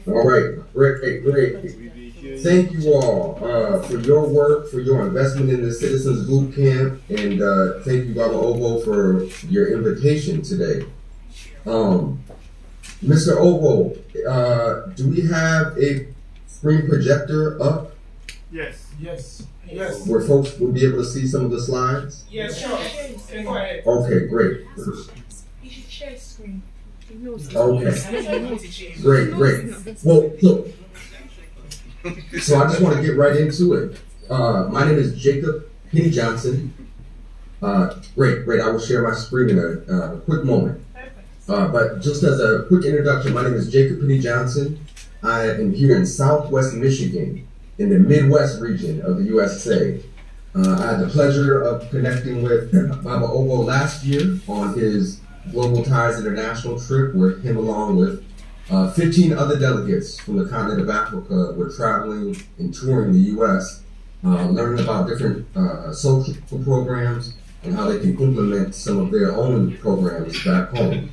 All right, great. Thank you all for your work, for your investment in the Citizens Bootcamp, and thank you, Baba Ovo, for your invitation today. Mr. Ovo, do we have a screen projector up? Yes. Where folks will be able to see some of the slides? Yes, sure. Go ahead. Okay, great. You should share screen. Okay, great. Well, look. So I just want to get right into it. My name is Jacob Penny Johnson. Great. I will share my screen in a quick moment. But just as a quick introduction, my name is Jacob Penny Johnson. I am here in Southwest Michigan, in the Midwest region of the USA. I had the pleasure of connecting with Baba Ovo last year on his Global Ties International trip, where him along with 15 other delegates from the continent of Africa were traveling and touring the U.S., learning about different social programs and how they can implement some of their own programs back home.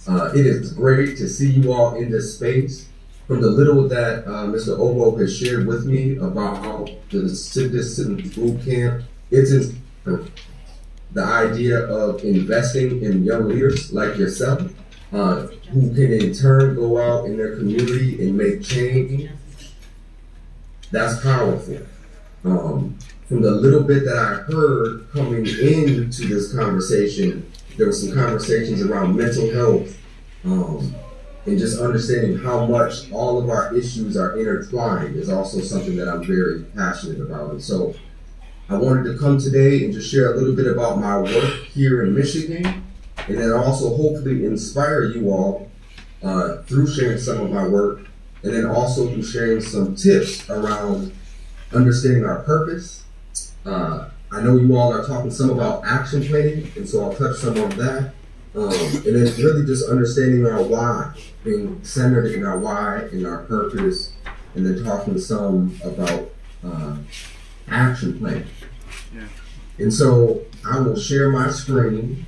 It is great to see you all in this space. From the little that Mr. Ovo has shared with me about how the Citizens Bootcamp, it's the idea of investing in young leaders like yourself, who can in turn go out in their community and make change. That's powerful. From the little bit that I heard coming into this conversation, there were some conversations around mental health, and just understanding how much all of our issues are intertwined is also something that I'm very passionate about. And so I wanted to come today and just share a little bit about my work here in Michigan, and then also hopefully inspire you all through sharing some of my work, and then also through sharing some tips around understanding our purpose. I know you all are talking some about action planning, and so I'll touch some on that. And then really just understanding our why, being centered in our why and our purpose, and then talking some about action plan. And so I will share my screen.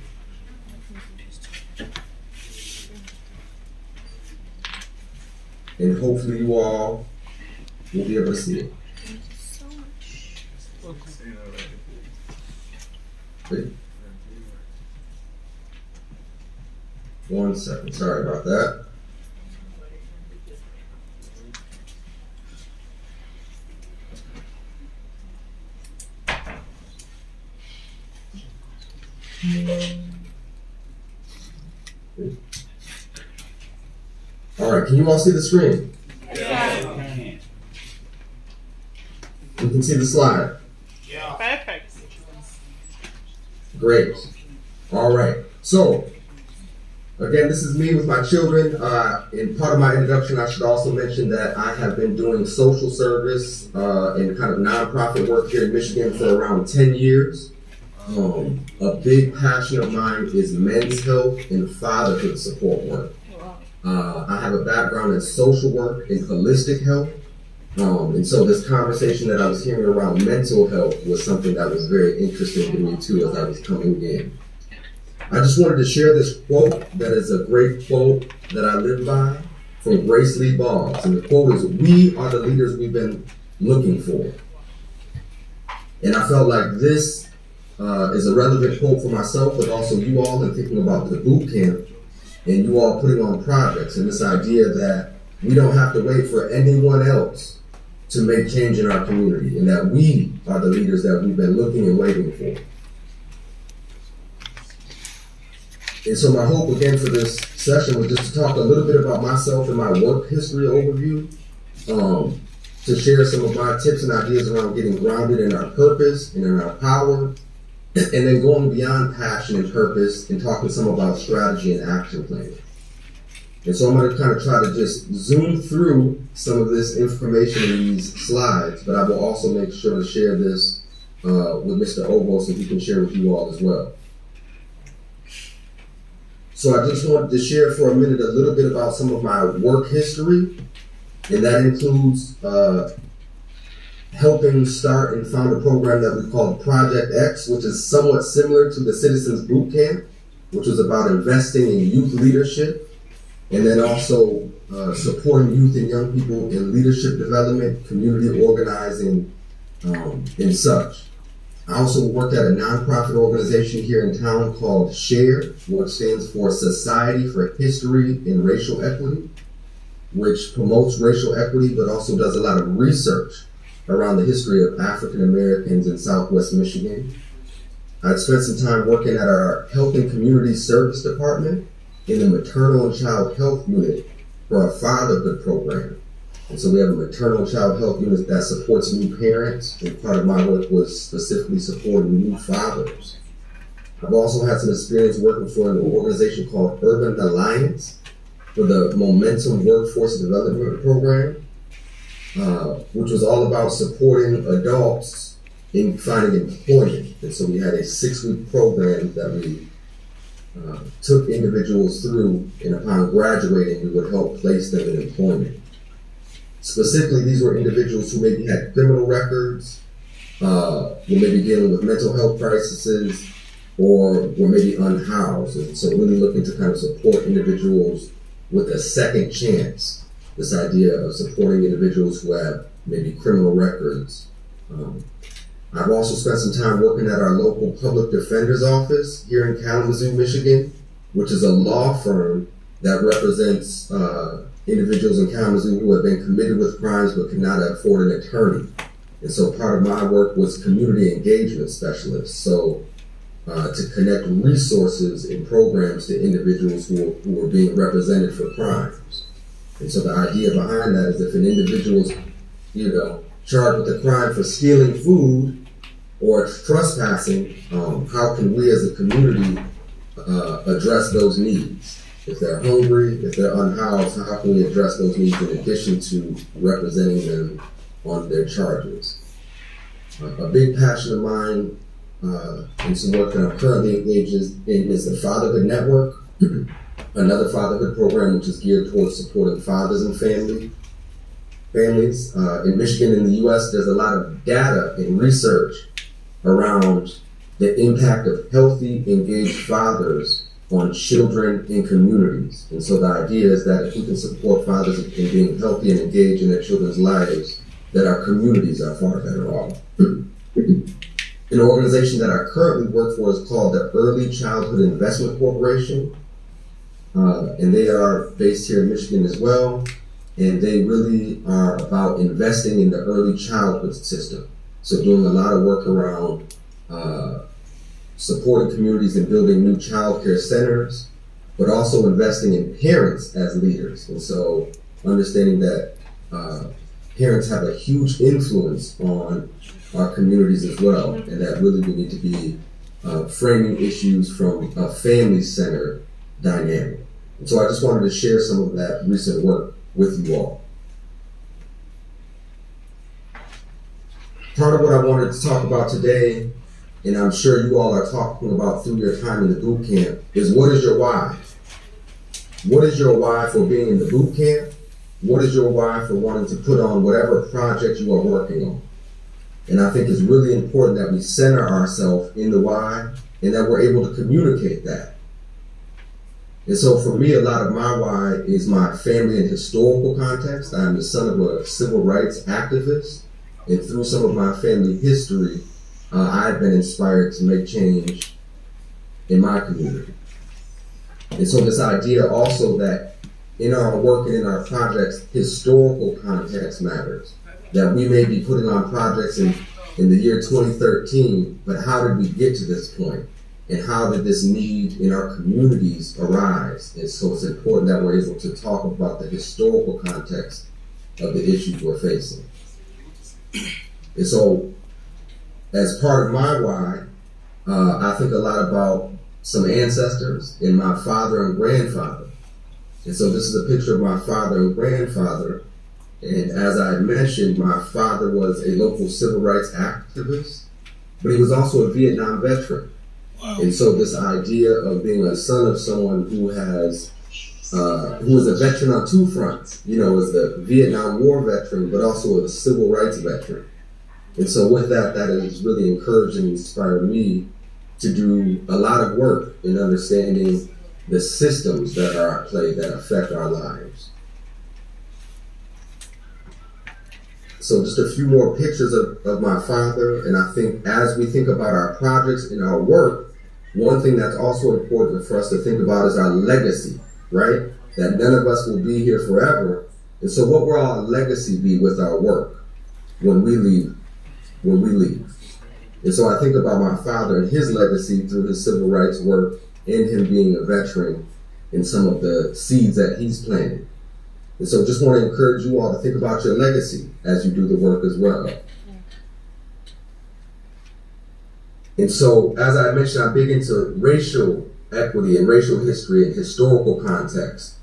And hopefully you all will be able to see it. Wait. 1 second, sorry about that. All right, can you all see the screen? Yeah. You can see the slide. Yeah. Perfect. Great. All right, so again, this is me with my children. In part of my introduction, I should also mention that I have been doing social service and kind of nonprofit work here in Michigan for around 10 years. A big passion of mine is men's health and fatherhood support work. I have a background in social work and holistic health. And so this conversation that I was hearing around mental health was something that was very interesting to me too as I was coming in. I just wanted to share this quote that is a great quote that I live by from Grace Lee Boggs. And the quote is, "We are the leaders we've been looking for." And I felt like this is a relevant quote for myself, but also you all in thinking about the boot camp and you all putting on projects and this idea that we don't have to wait for anyone else to make change in our community, and that we are the leaders that we've been looking and waiting for. And so my hope again for this session was just to talk a little bit about myself and my work history overview, to share some of my tips and ideas around getting grounded in our purpose and in our power, and then going beyond passion and purpose and talking some about strategy and action planning. And so I'm going to kind of try to just zoom through some of this information in these slides, but I will also make sure to share this with Mr. Ovo so he can share with you all as well. So I just wanted to share for a minute a little bit about some of my work history, and that includes helping start and found a program that we call Project X, which is somewhat similar to the Citizens Bootcamp, which was about investing in youth leadership, and then also supporting youth and young people in leadership development, community organizing, and such. I also worked at a nonprofit organization here in town called SHARE, which stands for Society for History and Racial Equity, which promotes racial equity but also does a lot of research around the history of African Americans in Southwest Michigan. I'd spent some time working at our Health and Community Service Department in the Maternal and Child Health Unit for our fatherhood program. And so we have a maternal child health unit that supports new parents, and part of my work was specifically supporting new fathers. I've also had some experience working for an organization called Urban Alliance for the Momentum Workforce Development Program, which was all about supporting adults in finding employment. And so we had a 6-week program that we took individuals through, and upon graduating, we would help place them in employment. Specifically, these were individuals who maybe had criminal records, were maybe dealing with mental health crises, or were maybe unhoused. And so really looking to kind of support individuals with a second chance. This idea of supporting individuals who have maybe criminal records. I've also spent some time working at our local public defender's office here in Kalamazoo, Michigan, which is a law firm that represents individuals in Kalamazoo who have been committed with crimes but cannot afford an attorney. And so part of my work was community engagement specialist. So to connect resources and programs to individuals who are being represented for crimes. And so the idea behind that is if an individual's, charged with a crime for stealing food or trespassing, how can we as a community address those needs? If they're hungry, if they're unhoused, how can we address those needs in addition to representing them on their charges? A big passion of mine and some work that I'm currently engaged in is the Fatherhood Network, another fatherhood program which is geared towards supporting fathers and families. In Michigan and the U.S., there's a lot of data and research around the impact of healthy, engaged fathers on children and communities. And so the idea is that if we can support fathers in being healthy and engaged in their children's lives, that our communities are far better off. An organization that I currently work for is called the Early Childhood Investment Corporation. And they are based here in Michigan as well. And they really are about investing in the early childhood system. So doing a lot of work around supporting communities and building new child care centers, but also investing in parents as leaders. And so understanding that parents have a huge influence on our communities as well, and that really we need to be framing issues from a family-centered dynamic. And so I just wanted to share some of that recent work with you all. Part of what I wanted to talk about today, and I'm sure you all are talking about through your time in the boot camp, is what is your why? What is your why for being in the boot camp? What is your why for wanting to put on whatever project you are working on? And I think it's really important that we center ourselves in the why and that we're able to communicate that. And so for me, a lot of my why is my family and historical context. I'm the son of a civil rights activist. And through some of my family history, I've been inspired to make change in my community. And so this idea also that in our work and in our projects, historical context matters. That we may be putting on projects in the year 2013, but how did we get to this point? And how did this need in our communities arise? And so it's important that we're able to talk about the historical context of the issues we're facing. And so, as part of my why, I think a lot about some ancestors and my father and grandfather. And so this is a picture of my father and grandfather. And as I mentioned, my father was a local civil rights activist, but he was also a Vietnam veteran. Wow. And so this idea of being a son of someone who is a veteran on two fronts, is the Vietnam War veteran, but also a civil rights veteran. And so with that has really encouraged and inspired me to do a lot of work in understanding the systems that are at play that affect our lives. So just a few more pictures of my father, and I think as we think about our projects and our work, one thing that's also important for us to think about is our legacy, right? That none of us will be here forever. And so what will our legacy be with our work when we leave? And so I think about my father and his legacy through his civil rights work and him being a veteran and some of the seeds that he's planted. And so just want to encourage you all to think about your legacy as you do the work as well. And so, as I mentioned, I'm big into racial equity and racial history and historical context.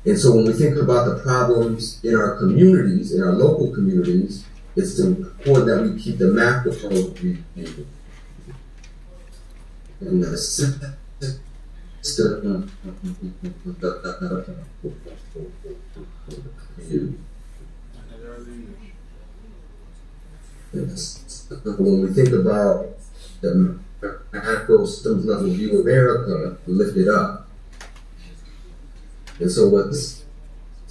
And so when we think about the problems in our communities, in our local communities, it's important that we keep the macro approach. And the system. When we think about the macro systems level view of America, lift it up. And so what this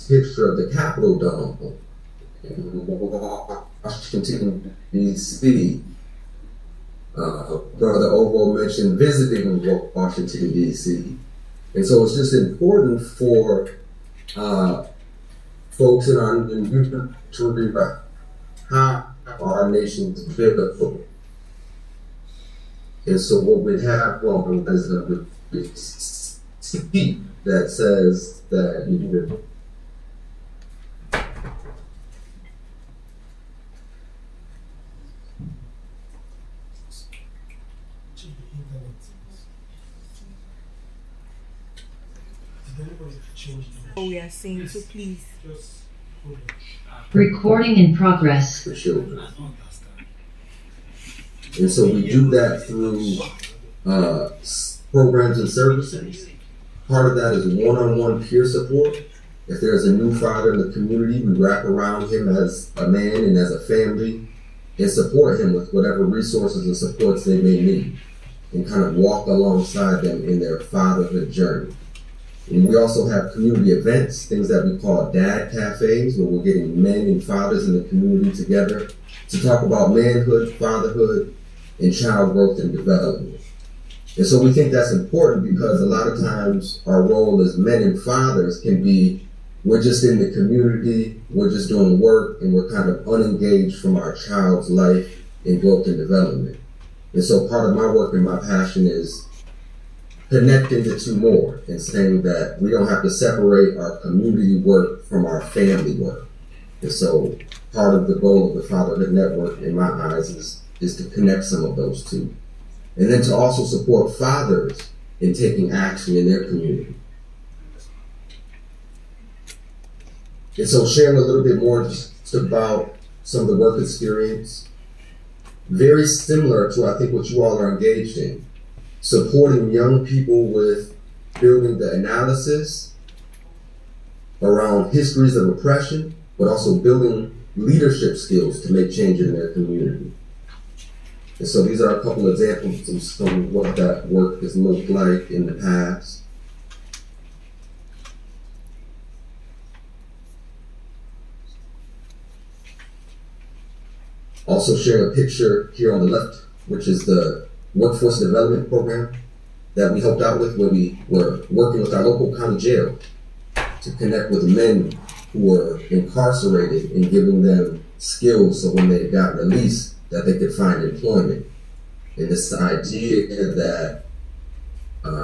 picture of the Capitol Dome in Washington, D.C., Brother Ovo mentioned visiting Washington, D.C. And so it's just important for folks in our community to remember how our nation's biblical. And so what we have is a speech that says that you need to we are saying, so please. Recording in progress. for children. And so we do that through programs and services. Part of that is one-on-one peer support. If there's a new father in the community, we wrap around him as a man and as a family and support him with whatever resources and supports they may need and kind of walk alongside them in their fatherhood journey. And we also have community events, things that we call dad cafes, where we're getting men and fathers in the community together to talk about manhood, fatherhood, and child growth and development. And so we think that's important because a lot of times our role as men and fathers can be, we're just in the community, we're just doing work, and we're kind of unengaged from our child's life and growth and development. And so part of my work and my passion is connecting the two more and saying that we don't have to separate our community work from our family work. And so part of the goal of the Fatherhood Network, in my eyes, is to connect some of those two. And then to also support fathers in taking action in their community. And so sharing a little bit more just about some of the work experience, very similar to I think what you all are engaged in, supporting young people with building the analysis around histories of oppression, but also building leadership skills to make change in their community. And so these are a couple examples of some of what that work has looked like in the past. Also sharing a picture here on the left, which is the workforce development program that we helped out with, where we were working with our local county jail to connect with men who were incarcerated and giving them skills so when they got released that they could find employment. And this idea that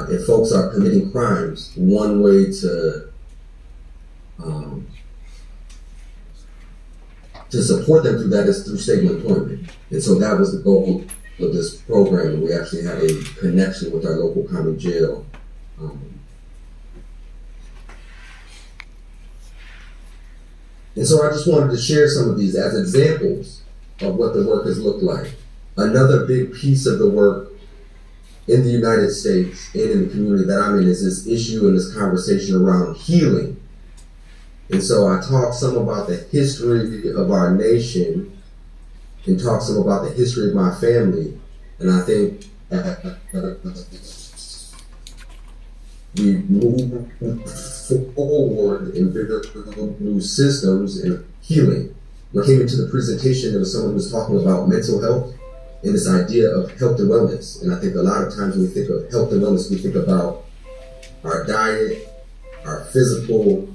if folks are committing crimes, one way to support them through that is through stable employment. And so that was the goal of this program, and we actually had a connection with our local county jail. And so I just wanted to share some of these as examples of what the work has looked like. Another big piece of the work in the United States and in the community that I'm in is this issue and this conversation around healing. And so I talked some about the history of our nation and talk some about the history of my family. And I think we move forward in building new systems and healing. when I came into the presentation, there was someone who was talking about mental health and this idea of health and wellness. And I think a lot of times when we think of health and wellness, we think about our diet, our physical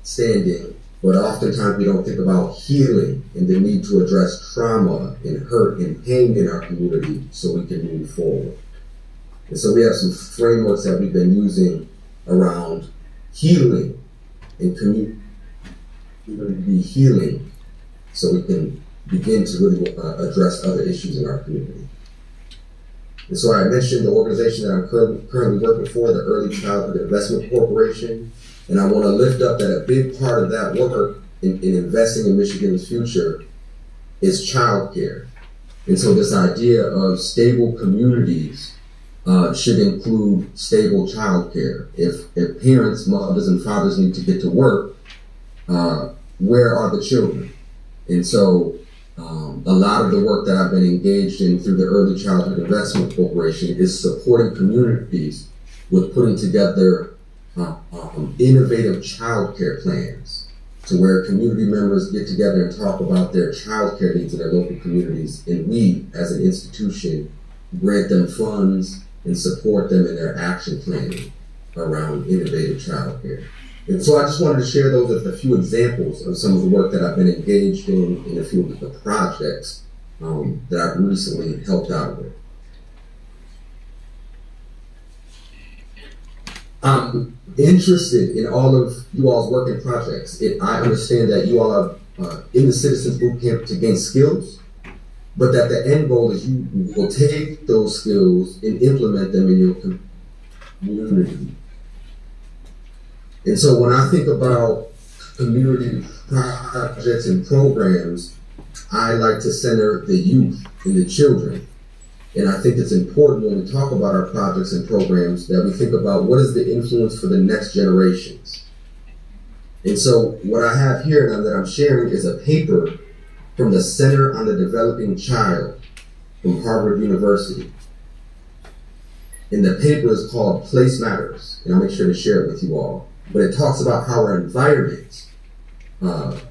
standing, but oftentimes we don't think about healing and the need to address trauma and hurt and pain in our community so we can move forward. And so we have some frameworks that we've been using around healing and community healing so we can begin to really address other issues in our community. And so I mentioned the organization that I'm currently working for, the Early Childhood Investment Corporation, and I want to lift up that a big part of that work in investing in Michigan's future is childcare. And so this idea of stable communities should include stable childcare. If parents, mothers, and fathers need to get to work, where are the children? And so a lot of the work that I've been engaged in through the Early Childhood Investment Corporation is supporting communities with putting together innovative childcare plans to where community members get together and talk about their childcare needs in their local communities, and we, as an institution, grant them funds and support them in their action planning around innovative childcare. And so I just wanted to share those as a few examples of some of the work that I've been engaged in a few of the projects that I've recently helped out with. I'm interested in all of you all's work and projects. I understand that you all are in the Citizens Bootcamp to gain skills, but that the end goal is you will take those skills and implement them in your community. And so when I think about community projects and programs, I like to center the youth and the children. And I think it's important when we talk about our projects and programs that we think about what is the influence for the next generations. And so what I have here now that I'm sharing is a paper from the Center on the Developing Child from Harvard University. And the paper is called Place Matters, and I'll make sure to share it with you all. But it talks about how our environment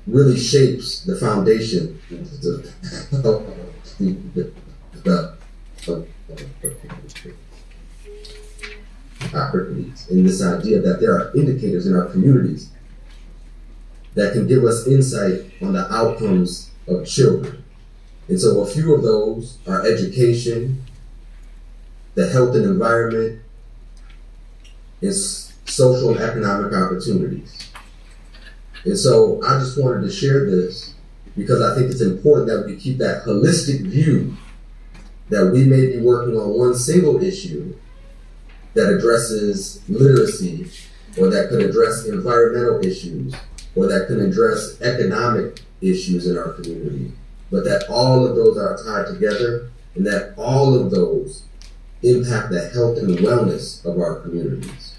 really shapes the foundation opportunities, in this idea that there are indicators in our communities that can give us insight on the outcomes of children. And so a few of those are education, the health and environment, and social and economic opportunities. And so I just wanted to share this because I think it's important that we keep that holistic view that we may be working on one single issue that addresses literacy, or that could address environmental issues, or that can address economic issues in our community, but that all of those are tied together and that all of those impact the health and wellness of our communities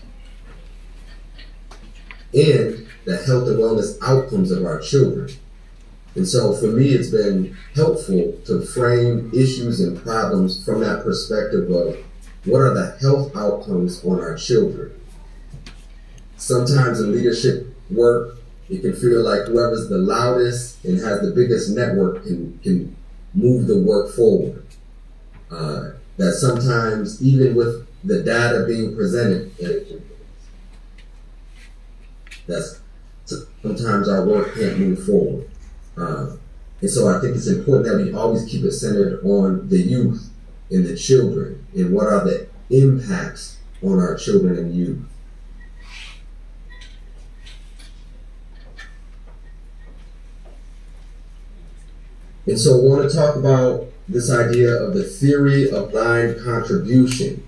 and the health and wellness outcomes of our children. And so for me, it's been helpful to frame issues and problems from that perspective of what are the health outcomes on our children. Sometimes in leadership work, it can feel like whoever's the loudest and has the biggest network can move the work forward. That sometimes, even with the data being presented, that sometimes our work can't move forward. And so I think it's important that we always keep it centered on the youth and the children and what are the impacts on our children and youth. And so I want to talk about this idea of the theory of blind contribution.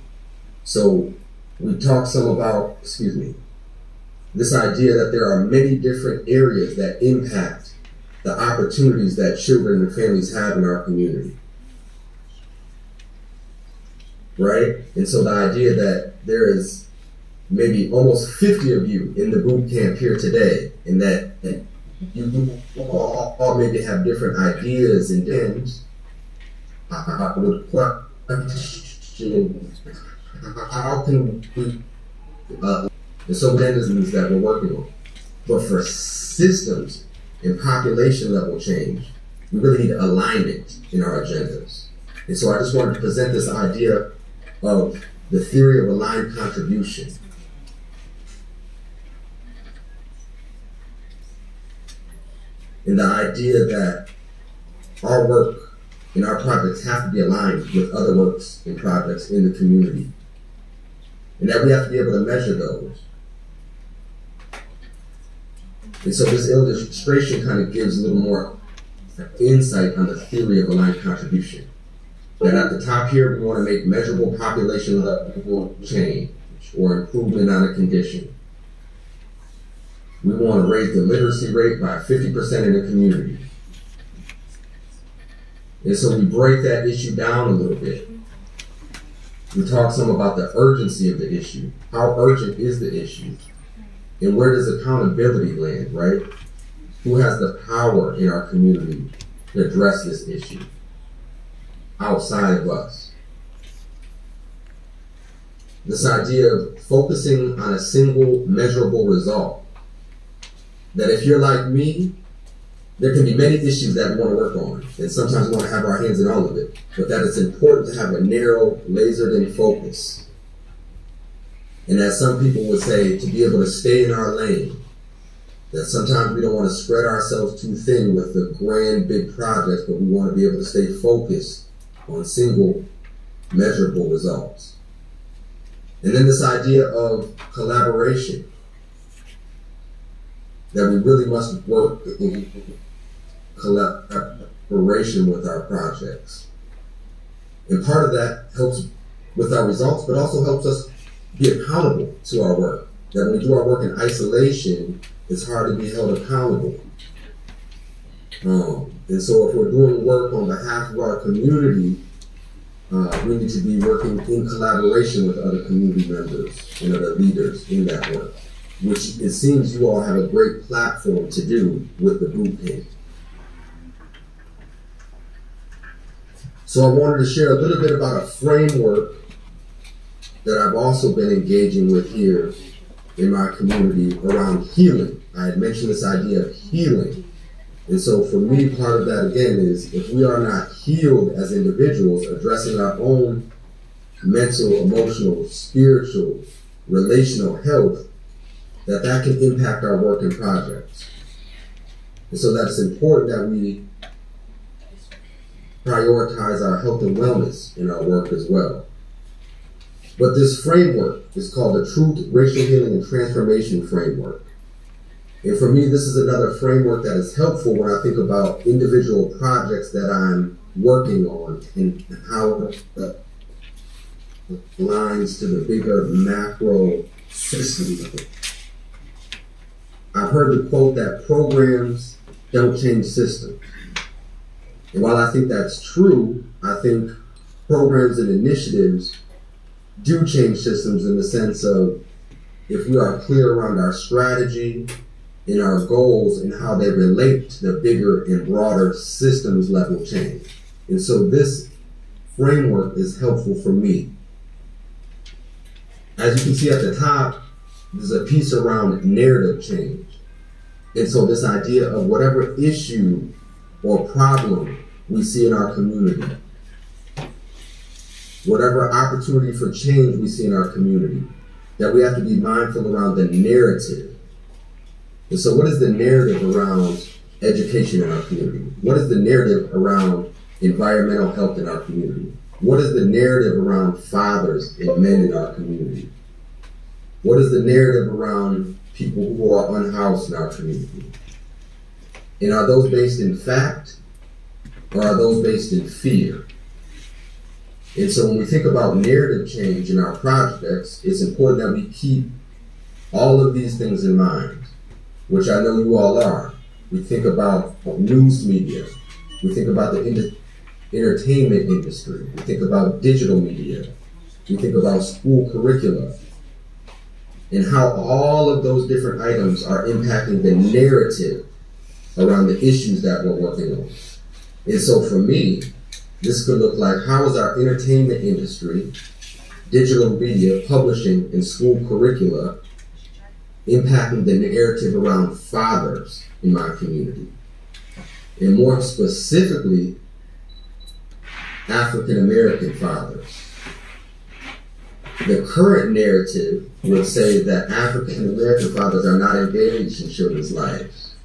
So we talked some about, this idea that there are many different areas that impact the opportunities that children and families have in our community. Right? And so the idea that there is maybe almost 50 of you in the boot camp here today, and that you all maybe have different ideas and things. I would question how can we the mechanisms that we're working on. But for systems and population level change, we really need alignment in our agendas. And so I just wanted to present this idea of the theory of aligned contribution. And the idea that our work and our projects have to be aligned with other works and projects in the community. And that we have to be able to measure those. And so this illustration kind of gives a little more insight on the theory of aligned contribution. That at the top here, we want to make measurable population level change or improvement on a condition. We want to raise the literacy rate by 50% in the community. And so we break that issue down a little bit. We talk some about the urgency of the issue. How urgent is the issue? And where does accountability land, right? Who has the power in our community to address this issue outside of us? This idea of focusing on a single measurable result. That if you're like me, there can be many issues that we want to work on, and sometimes we want to have our hands in all of it, but that it's important to have a narrow, lasered-in focus. And as some people would say, to be able to stay in our lane, that sometimes we don't want to spread ourselves too thin with the grand, big projects, but we want to be able to stay focused on single, measurable results. And then this idea of collaboration, that we really must work in collaboration with our projects. And part of that helps with our results, but also helps us be accountable to our work. That when we do our work in isolation, it's hard to be held accountable. And so if we're doing work on behalf of our community, we need to be working in collaboration with other community members and other leaders in that work, which it seems you all have a great platform to do with the boot camp. So I wanted to share a little bit about a framework that I've also been engaging with here in my community around healing. I had mentioned this idea of healing. And so for me, part of that again is if we are not healed as individuals, addressing our own mental, emotional, spiritual, relational health, that can impact our work and projects. And so that's important that we prioritize our health and wellness in our work as well. But this framework is called the Truth, Racial Healing, and Transformation Framework. And for me, this is another framework that is helpful when I think about individual projects that I'm working on and how it aligns to the bigger macro system. I've heard the quote that programs don't change systems. And while I think that's true, I think programs and initiatives do change systems in the sense of if we are clear around our strategy and our goals and how they relate to the bigger and broader systems level change. And so this framework is helpful for me. As you can see at the top, there's a piece around narrative change. And so this idea of whatever issue or problem we see in our community, whatever opportunity for change we see in our community, that we have to be mindful around the narrative. And so what is the narrative around education in our community? What is the narrative around environmental health in our community? What is the narrative around fathers and men in our community? What is the narrative around people who are unhoused in our community? And are those based in fact or are those based in fear? And so when we think about narrative change in our projects, it's important that we keep all of these things in mind, which I know you all are. We think about news media. We think about the entertainment industry. We think about digital media. We think about school curricula and how all of those different items are impacting the narrative around the issues that we're working on. And so for me, this could look like how is our entertainment industry, digital media, publishing, and school curricula impacting the narrative around fathers in my community. And more specifically, African American fathers. The current narrative would say that African American fathers are not engaged in children's lives.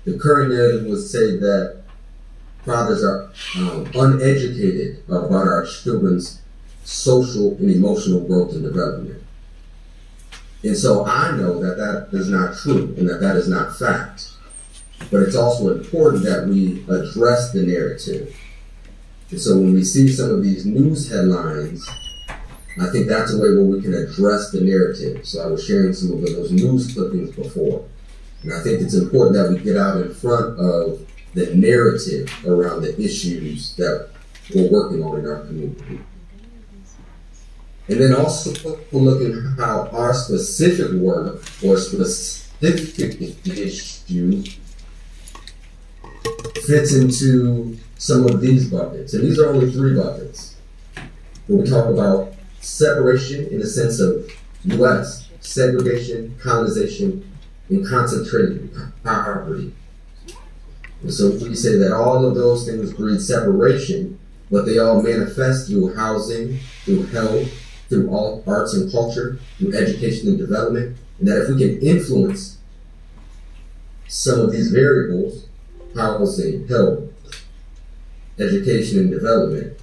The current narrative would say that fathers are uneducated about our children's social and emotional growth and development. And so I know that that is not true and that that is not fact. But it's also important that we address the narrative. And so when we see some of these news headlines, I think that's a way where we can address the narrative. So I was sharing some of those news clippings before. And I think it's important that we get out in front of the narrative around the issues that we're working on in our community. And then also looking at how our specific work or specific issue fits into some of these buckets. And these are only 3 buckets. When we talk about separation in the sense of U.S., segregation, colonization, and concentrated poverty. And so we say that all of those things breed separation, but they all manifest through housing, through health, through all arts and culture, through education and development, and that if we can influence some of these variables, housing, health, education and development,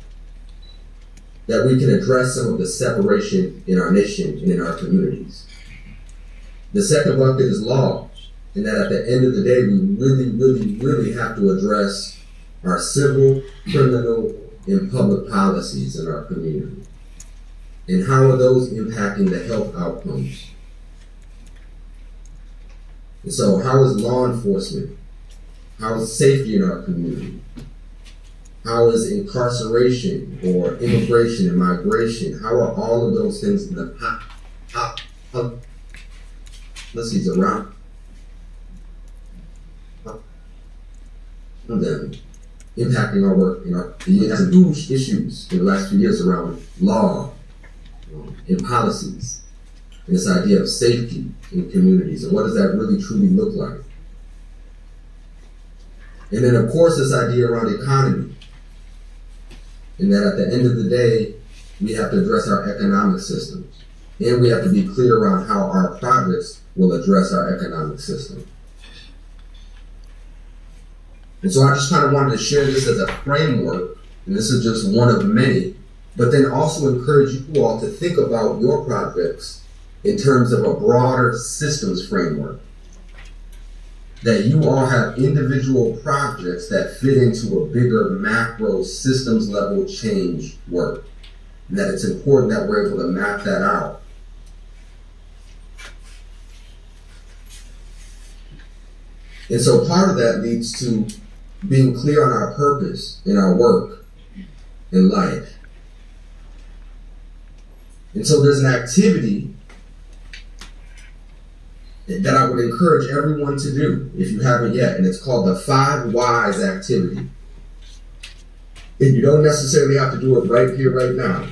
that we can address some of the separation in our nation and in our communities. The second bucket is law, and that at the end of the day, we really have to address our civil, criminal, and public policies in our community. And how are those impacting the health outcomes? And so how is law enforcement? How is safety in our community? How is incarceration or immigration and migration? How are all of those things in the policies around them impacting our work? You have some huge issues in the last few years around law and policies, and this idea of safety in communities, and what does that really truly look like? And then of course this idea around economy, and that at the end of the day, we have to address our economic systems, and we have to be clear around how our projects will address our economic system. And so I just kind of wanted to share this as a framework, and this is just one of many, but then also encourage you all to think about your projects in terms of a broader systems framework. That you all have individual projects that fit into a bigger macro systems level change work. And that it's important that we're able to map that out. And so part of that leads to being clear on our purpose in our work in life. And so there's an activity that I would encourage everyone to do if you haven't yet, and it's called the 5 Whys activity. And you don't necessarily have to do it right here, right now,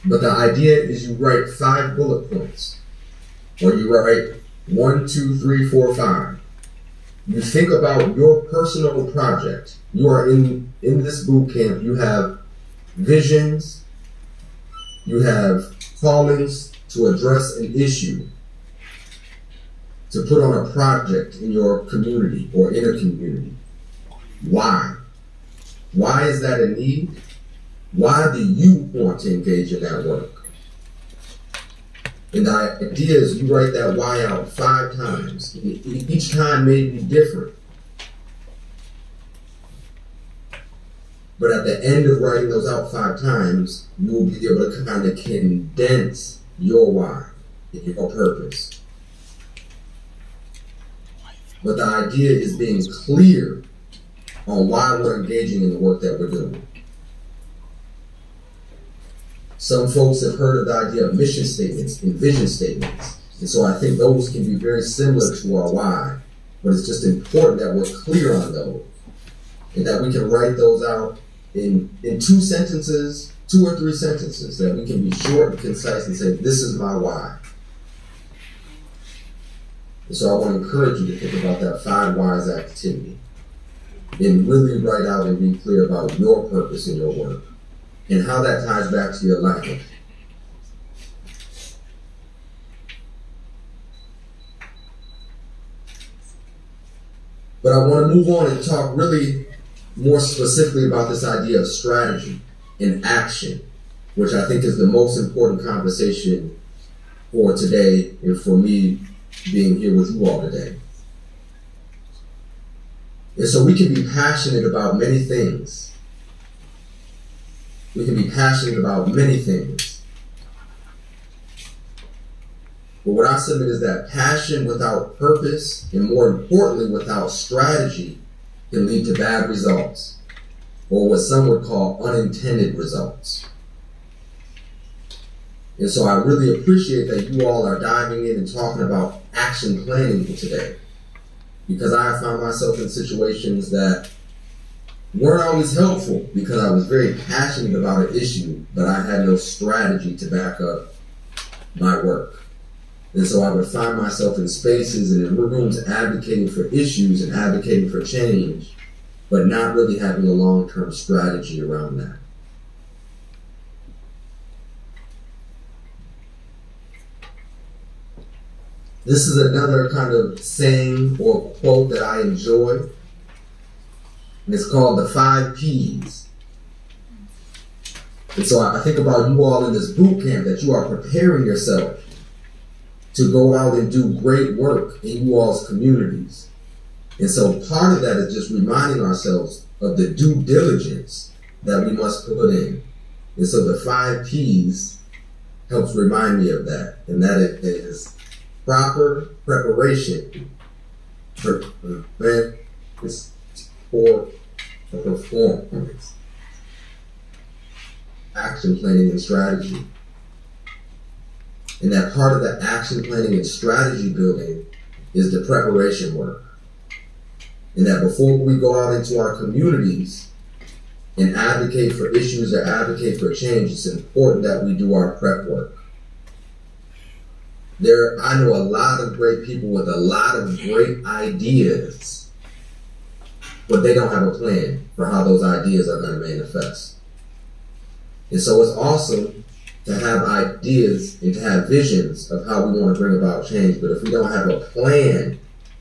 but the idea is you write 5 bullet points, or you write 1, 2, 3, 4, 5. You think about your personal project. You are in this boot camp. You have visions, you have callings to address an issue, to put on a project in your community or in a community. Why? Why is that a need? Why do you want to engage in that work? And the idea is you write that why out 5 times. Each time may be different. But at the end of writing those out 5 times, you will be able to kind of condense your why, your purpose. But the idea is being clear on why we're engaging in the work that we're doing. Some folks have heard of the idea of mission statements and vision statements. And so I think those can be very similar to our why. But it's just important that we're clear on those, and that we can write those out in 2 sentences, 2 or 3 sentences, that we can be short and concise and say, this is my why. And so I want to encourage you to think about that 5 whys activity and really write out and be clear about your purpose in your work and how that ties back to your life. But I want to move on and talk really more specifically about this idea of strategy and action, which I think is the most important conversation for today and for me being here with you all today. And so we can be passionate about many things. We can be passionate about many things. But what I submit is that passion without purpose, and more importantly, without strategy, can lead to bad results, or what some would call unintended results. And so I really appreciate that you all are diving in and talking about action planning today, because I have found myself in situations that weren't always helpful because I was very passionate about an issue, but I had no strategy to back up my work. And so I would find myself in spaces and in rooms advocating for issues and advocating for change, but not really having a long-term strategy around that. This is another kind of saying or quote that I enjoy. And it's called the 5 Ps. And so I think about you all in this boot camp, that you are preparing yourself to go out and do great work in you all's communities. And so part of that is just reminding ourselves of the due diligence that we must put in. And so the 5 Ps helps remind me of that. And that it is proper preparation for performance, action planning and strategy. And that part of the action planning and strategy building is the preparation work. And that before we go out into our communities and advocate for issues or advocate for change, it's important that we do our prep work. I know a lot of great people with a lot of great ideas, but they don't have a plan for how those ideas are going to manifest. And so it's awesome to have ideas and to have visions of how we want to bring about change, but if we don't have a plan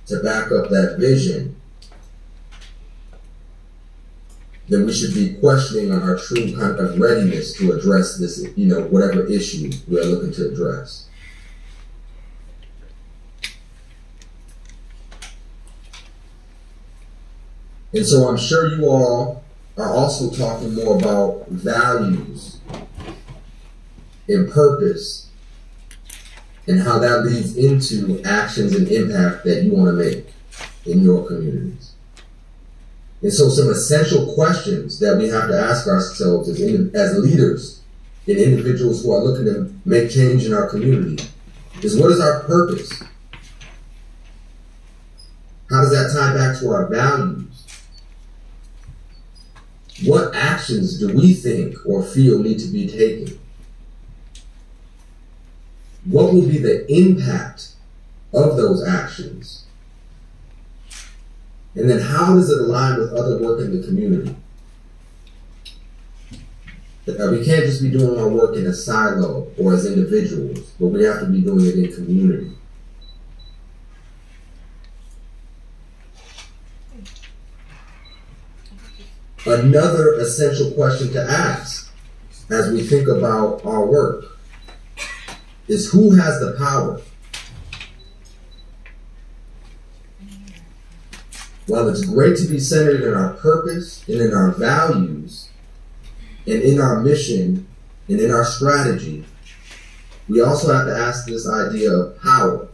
to back up that vision, then we should be questioning our true kind of readiness to address this, whatever issue we're looking to address. And so I'm sure you all are also talking more about values and purpose and how that leads into actions and impact that you want to make in your communities. And so some essential questions that we have to ask ourselves as leaders and individuals who are looking to make change in our community is, what is our purpose? How does that tie back to our values? What actions do we think or feel need to be taken? What will be the impact of those actions? And then how does it align with other work in the community? We can't just be doing our work in a silo or as individuals, but we have to be doing it in community. Another essential question to ask as we think about our work is, who has the power? While it's great to be centered in our purpose and in our values and in our mission and in our strategy, we also have to ask this idea of power.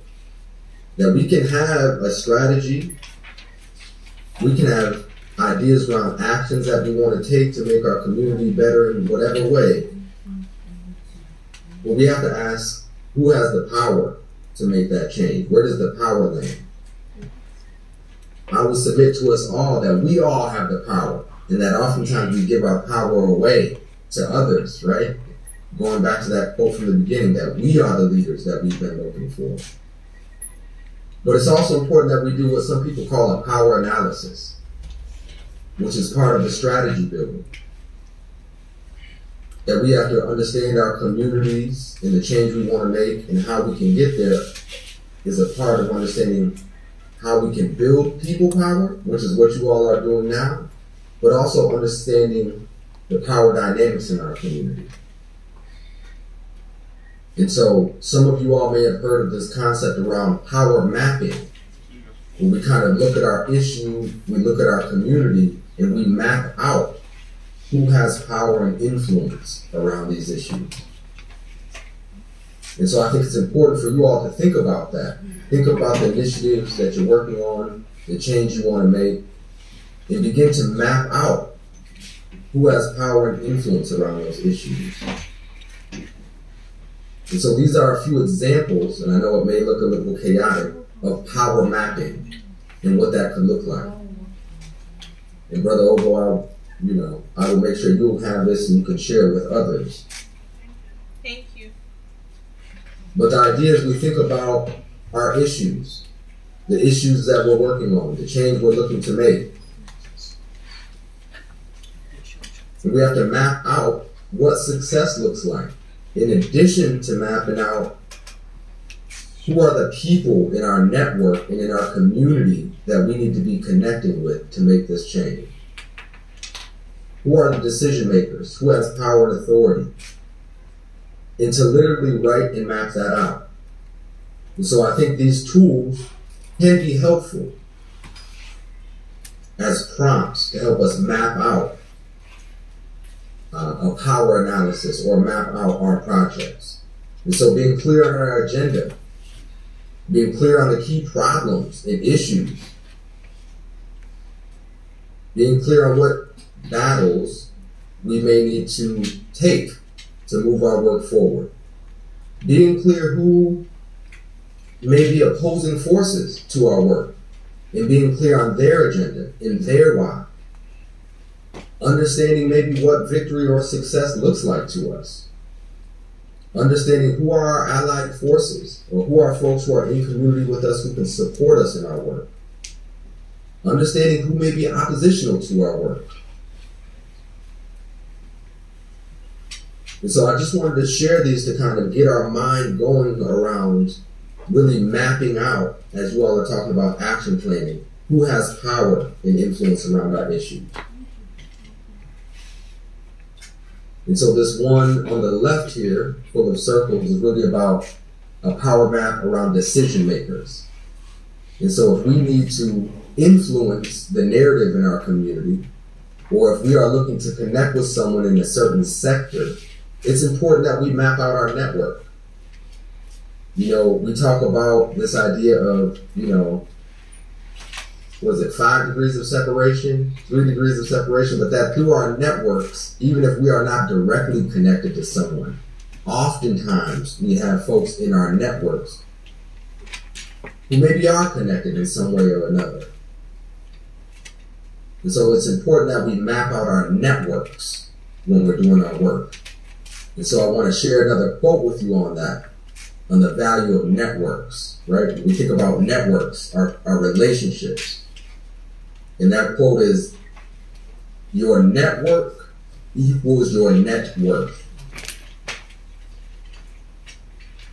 That we can have a strategy, we can have ideas around actions that we want to take to make our community better in whatever way. But we have to ask, who has the power to make that change? Where does the power land? I will submit to us all that we all have the power, and that oftentimes we give our power away to others, right? Going back to that quote from the beginning, that we are the leaders that we've been looking for. But it's also important that we do what some people call a power analysis, which is part of the strategy building. That we have to understand our communities and the change we want to make and how we can get there is a part of understanding how we can build people power, which is what you all are doing now, but also understanding the power dynamics in our community. And so some of you all may have heard of this concept around power mapping, where we kind of look at our issue, we look at our community, and we map out who has power and influence around these issues. And so I think it's important for you all to think about that. Think about the initiatives that you're working on, the change you want to make, and begin to map out who has power and influence around those issues. And so these are a few examples, and I know it may look a little chaotic, of power mapping and what that could look like. And Brother Obo, I will make sure you'll have this and you can share it with others. Thank you. But the idea is we think about our issues, the issues that we're working on, the change we're looking to make. And we have to map out what success looks like. In addition to mapping out who are the people in our network and in our community that we need to be connecting with to make this change. Who are the decision makers? Who has power and authority? And to literally write and map that out. And so I think these tools can be helpful as prompts to help us map out a power analysis or map out our projects. And so being clear on our agenda, being clear on the key problems and issues, being clear on what battles we may need to take to move our work forward, being clear who may be opposing forces to our work, and being clear on their agenda and their why. Understanding maybe what victory or success looks like to us. Understanding who are our allied forces, or who are folks who are in community with us who can support us in our work. Understanding who may be oppositional to our work. And so I just wanted to share these to kind of get our mind going around really mapping out, as you all are talking about action planning, who has power and influence around our issues. And so this one on the left here, full of circles, is really about a power map around decision makers. And so if we need to influence the narrative in our community, or if we are looking to connect with someone in a certain sector, it's important that we map out our network. We talk about this idea of, was it 5 degrees of separation, 3 degrees of separation, but that through our networks, even if we are not directly connected to someone, oftentimes we have folks in our networks who maybe are connected in some way or another. And so it's important that we map out our networks when we're doing our work. And so I want to share another quote with you on that, on the value of networks, right? We think about networks, our relationships. And that quote is, your network equals your net worth.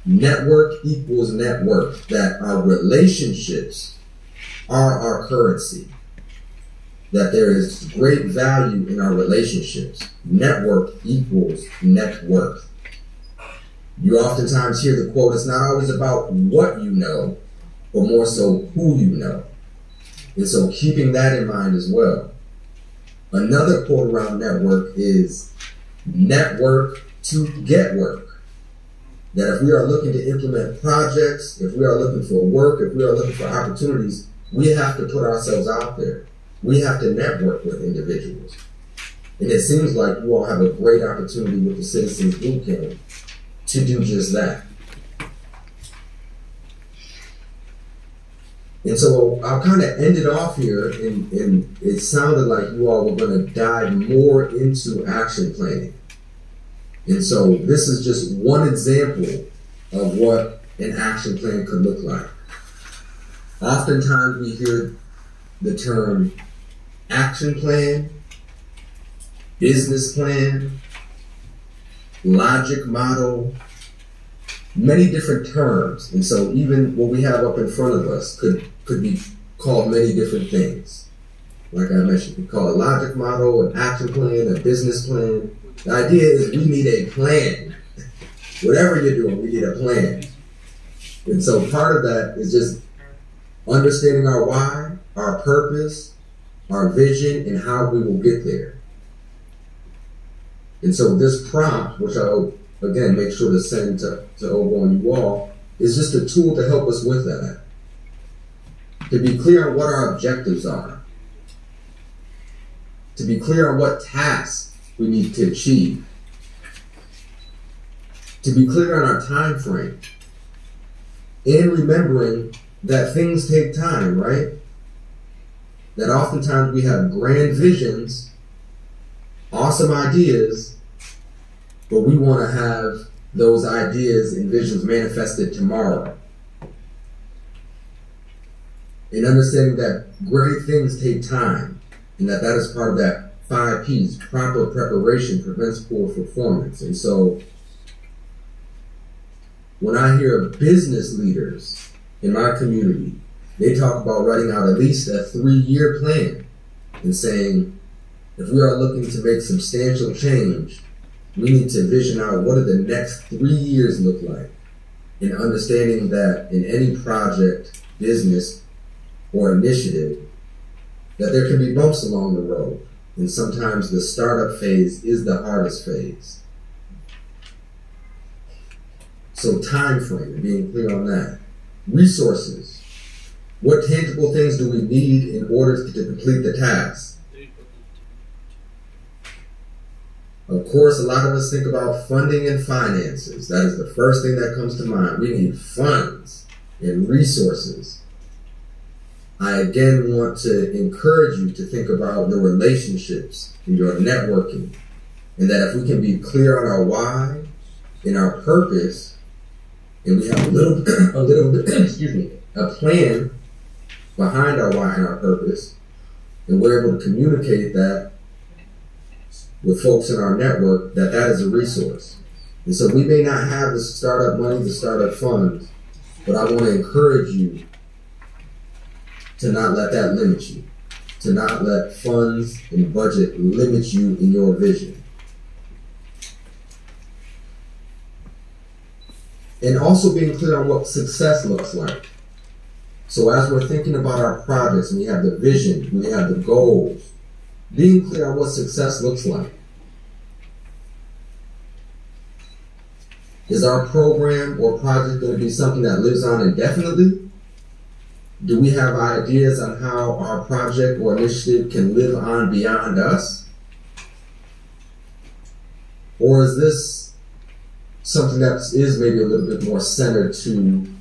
Network equals net worth. That our relationships are our currency. That there is great value in our relationships. Network equals net worth. You oftentimes hear the quote, it's not always about what you know, but more so who you know. And so keeping that in mind as well. Another quote around network is, network to get work. That if we are looking to implement projects, if we are looking for work, if we are looking for opportunities, we have to put ourselves out there. We have to network with individuals. And it seems like you all have a great opportunity with the Citizens Bootcamp to do just that. And so I'll kind of end it off here, and it sounded like you all were going to dive more into action planning. And so this is just one example of what an action plan could look like. Oftentimes we hear the term action plan, business plan, logic model, many different terms. And so even what we have up in front of us could be called many different things. Like I mentioned, we call it a logic model, an action plan, a business plan. The idea is we need a plan. Whatever you're doing, we need a plan. And so part of that is just understanding our why, our purpose, our vision, and how we will get there. And so this prompt, which I'll again make sure to send to over on you all, is just a tool to help us with that. To be clear on what our objectives are. To be clear on what tasks we need to achieve. To be clear on our time frame. And remembering that things take time, right? That oftentimes we have grand visions, awesome ideas, but we want to have those ideas and visions manifested tomorrow. And understanding that great things take time, and that is part of that 5 P's. Proper preparation prevents poor performance. And so when I hear of business leaders in my community, they talk about writing out at least a 3-year plan and saying, if we are looking to make substantial change, we need to vision out what do the next 3 years look like, and understanding that in any project, business, or initiative, that there can be bumps along the road. And sometimes the startup phase is the hardest phase. So time frame, and being clear on that. Resources. What tangible things do we need in order to complete the task? Of course, a lot of us think about funding and finances. That is the first thing that comes to mind. We need funds and resources. I again want to encourage you to think about your relationships and your networking. And that if we can be clear on our why and our purpose, and we have a little bit, a plan behind our why and our purpose, and we're able to communicate that with folks in our network, that is a resource. And so we may not have the startup money, the startup funds, but I want to encourage you to not let that limit you, to not let funds and budget limit you in your vision. And also being clear on what success looks like. So as we're thinking about our projects, and we have the vision, we have the goals, being clear on what success looks like. Is our program or project going to be something that lives on indefinitely? Do we have ideas on how our project or initiative can live on beyond us? Or is this something that is maybe a little bit more centered to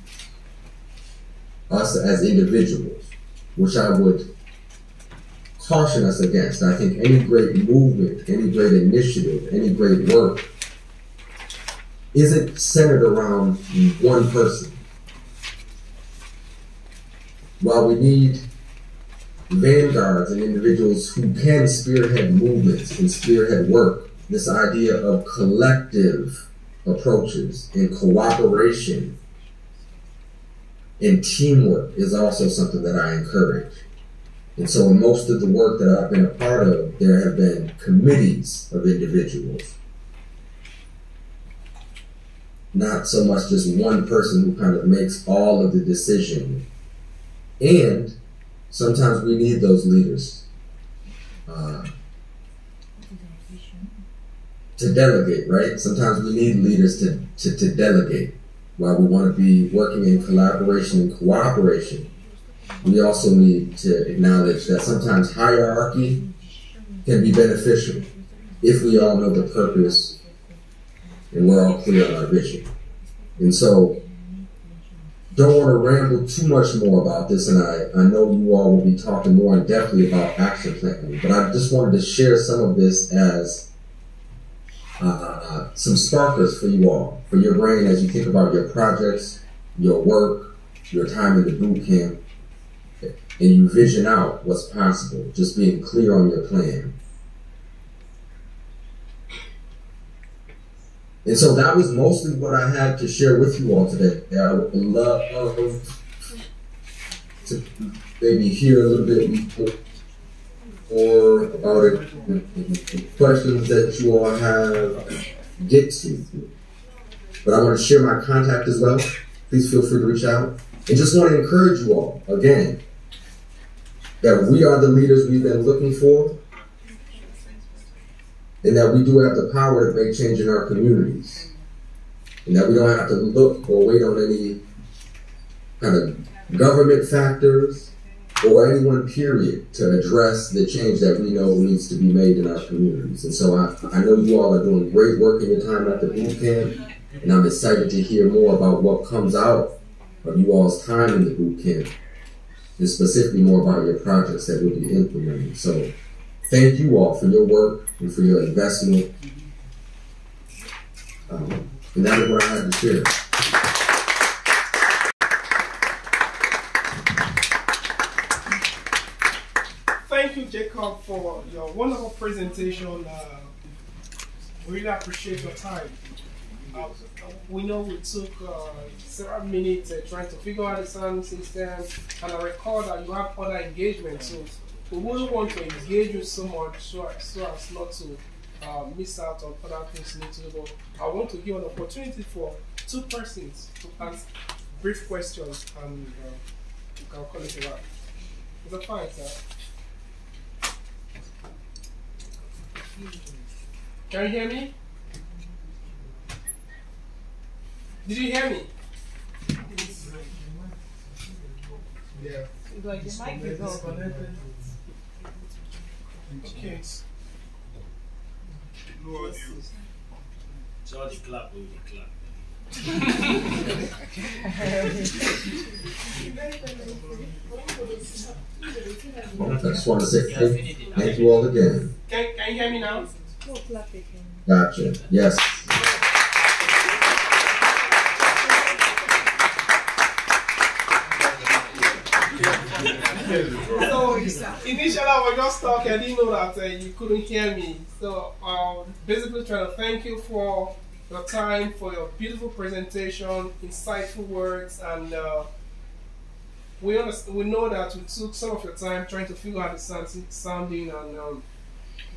us as individuals, which I would caution us against? I think any great movement, any great initiative, any great work isn't centered around one person. While we need vanguards and individuals who can spearhead movements and spearhead work, this idea of collective approaches and cooperation and teamwork is also something that I encourage. And so in most of the work that I've been a part of, there have been committees of individuals. Not so much just one person who kind of makes all of the decision. And sometimes we need those leaders to delegate, right? Sometimes we need leaders to delegate. While we want to be working in collaboration and cooperation, we also need to acknowledge that sometimes hierarchy can be beneficial if we all know the purpose and we're all clear on our vision. And so, don't want to ramble too much more about this, and I know you all will be talking more in depthly about action planning, but I just wanted to share some of this as some sparkers for you all, for your brain as you think about your projects, your work, your time in the boot camp, and you vision out what's possible, just being clear on your plan. And so that was mostly what I had to share with you all today. I would love to maybe hear a little bit more about it, the questions that you all have, get to. But I want to share my contact as well. Please feel free to reach out. And just want to encourage you all, again, that we are the leaders we've been looking for, and that we do have the power to make change in our communities, and that we don't have to look or wait on any kind of government factors or any one period to address the change that we know needs to be made in our communities. And so I know you all are doing great work in your time at the boot camp, and I'm excited to hear more about what comes out of you all's time in the boot camp, and specifically more about your projects that we'll be implementing. So thank you all for your work and for your investment. And that is what I had to share. Thank you, Jacob, for your wonderful presentation. We really appreciate your time. We know we took several minutes trying to figure out the sound system, and I recall that you have other engagements, so we wouldn't want to engage you so much so as not to miss out on other things you need to do. But I want to give an opportunity for two persons to ask brief questions, and you can call it a wrap. Is that fine, sir? Can you hear me? Did you hear me? Yeah. Like the mic is off. Okay. No audio. George clap with the clap. I just want to say thank you all again. Can you hear me now? Gotcha. Yes. So initially I was just talking, I didn't know that you couldn't hear me. So basically trying to thank you for your time, for your beautiful presentation, insightful words, and we know that we took some of your time trying to figure out the sounding, and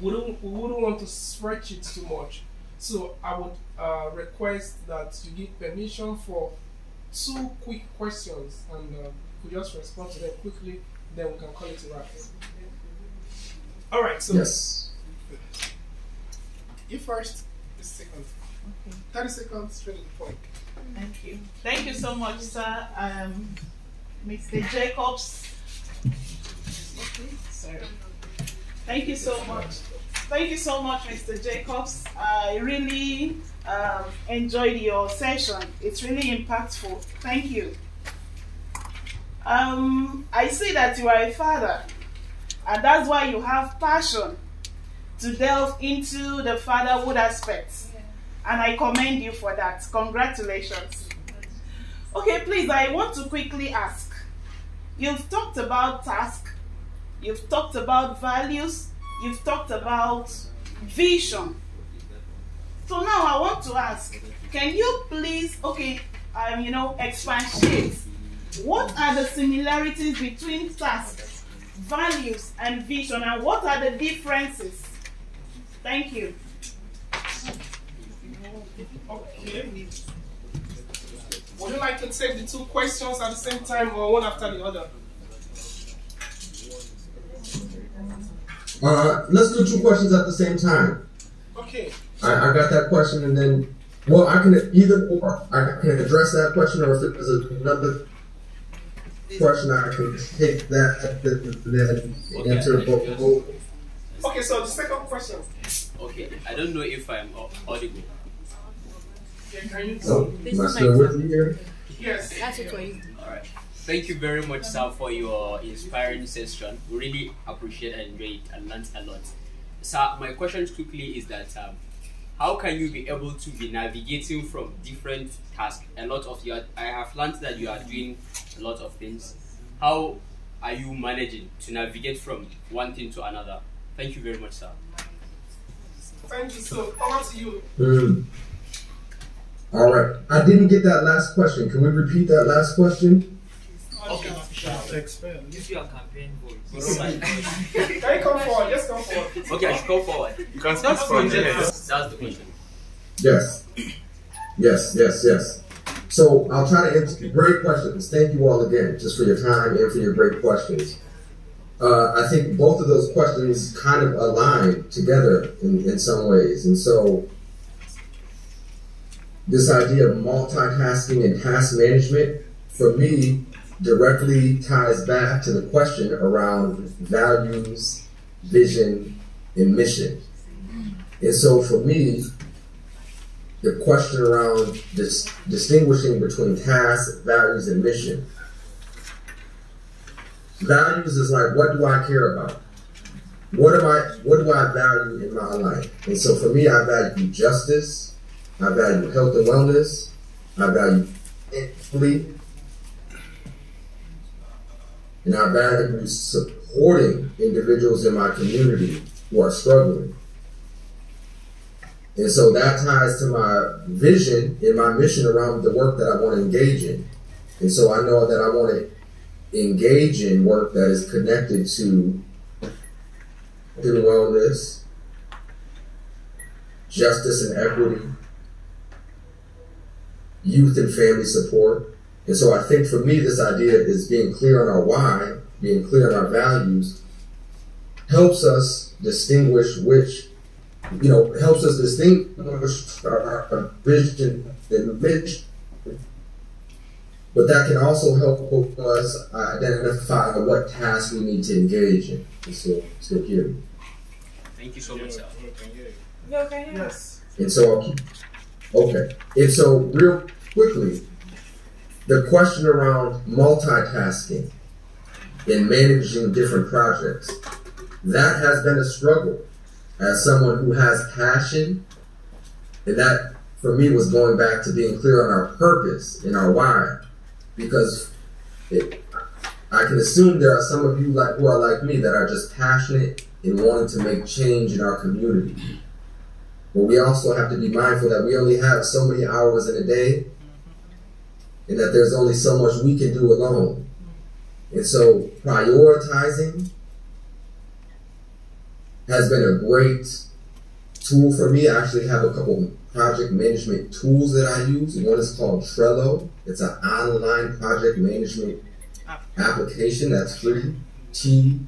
we wouldn't want to stretch it too much. So I would request that you give permission for 2 quick questions, and we just respond to them quickly, then we can call it a wrap. All right, so yes. You first, the second. Okay. 30 seconds, straight to the point. Thank you. Thank you so much, sir. Mr. Jacobs. Okay, sorry. Thank you so much. Thank you so much, Mr. Jacobs. I really enjoyed your session. It's really impactful. Thank you. I see that you are a father, and that's why you have passion to delve into the fatherhood aspects. And I commend you for that. Congratulations. Okay, please, I want to quickly ask. You've talked about task, you've talked about values, you've talked about vision. So now I want to ask, can you please, expatiate? What are the similarities between task, values, and vision, and what are the differences? Thank you. Okay. Would you like to take the 2 questions at the same time, or one after the other? Let's do 2 questions at the same time. Okay. I got that question, and then, well, I can either or. I can address that question, or if there's another question, I can take that and answer both. Okay, so the second question. Okay, I don't know if I'm audible. Yeah, can you? So, am I still with you here? Yes. That's it for you. Alright. Thank you very much, sir, for your inspiring session. We really appreciate and enjoy it and learned a lot. Sir, my question quickly is that how can you be able to be navigating from different tasks? I have learned that you are doing a lot of things. How are you managing to navigate from one thing to another? Thank you very much, sir. Thank you. So, over to you. All right. I didn't get that last question. Can we repeat that last question? Okay. Use your campaign voice. Can you come forward? Just come forward. Okay, I should come forward. You can start from there. That's the question. Yes. Yes. So I'll try to answer. Great questions. Thank you all again, just for your time and for your great questions. I think both of those questions kind of align together in some ways. And so this idea of multitasking and task management, for me, directly ties back to the question around values, vision, and mission. And so for me, the question around distinguishing between tasks, values, and mission. Values is like, what do I care about? What do I value in my life? And so for me, I value justice, I value health and wellness, I value equity, and I value supporting individuals in my community who are struggling. And so that ties to my vision and my mission around the work that I want to engage in. And so I know that I want to engage in work that is connected to wellness, justice and equity, youth and family support. And so I think for me, this idea is being clear on our why, being clear on our values, helps us distinguish helps us distinguish our vision and mission. But that can also help us identify what tasks we need to engage in. So here. Thank you so much, sir. Okay. Yes. And so I'll keep. Okay. And so real quickly, the question around multitasking and managing different projects, that has been a struggle. As someone who has passion, and that for me was going back to being clear on our purpose and our why, because I can assume there are some of you who are like me that are just passionate in wanting to make change in our community. But we also have to be mindful that we only have so many hours in a day, and that there's only so much we can do alone. And so prioritizing has been a great tool for me. I actually have a couple project management tools that I use. One is called Trello. It's an online project management application that's free, Trello.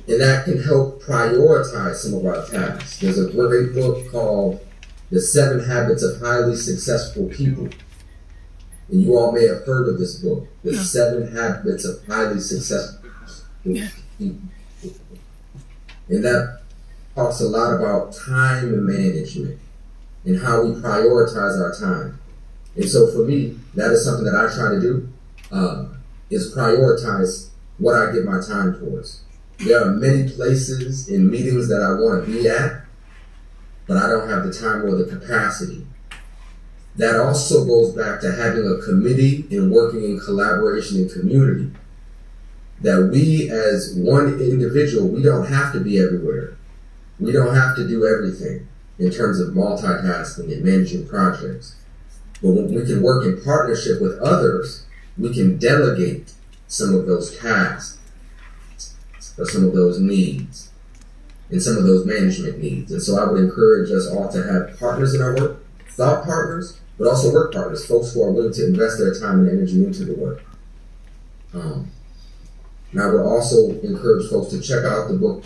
And that can help prioritize some of our tasks. There's a great book called The 7 Habits of Highly Successful People. And you all may have heard of this book, The 7 Habits of Highly Successful People. And that talks a lot about time management and how we prioritize our time. And so for me, that is something that I try to do, is prioritize what I give my time towards. There are many places and meetings that I want to be at, but I don't have the time or the capacity. That also goes back to having a committee and working in collaboration and community. That we as one individual, we don't have to be everywhere. We don't have to do everything in terms of multitasking and managing projects. But when we can work in partnership with others, we can delegate some of those tasks or some of those needs and some of those management needs. And so I would encourage us all to have partners in our work, thought partners, but also work partners, folks who are willing to invest their time and energy into the work. And I would also encourage folks to check out the book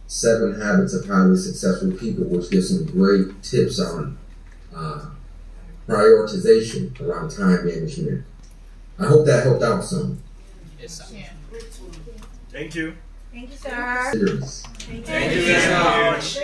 7 Habits of Highly Successful People, which gives some great tips on prioritization around time management. I hope that helped out some. Yes, sir. Yeah. Thank you. Thank you, sir. Serious. Thank you very much.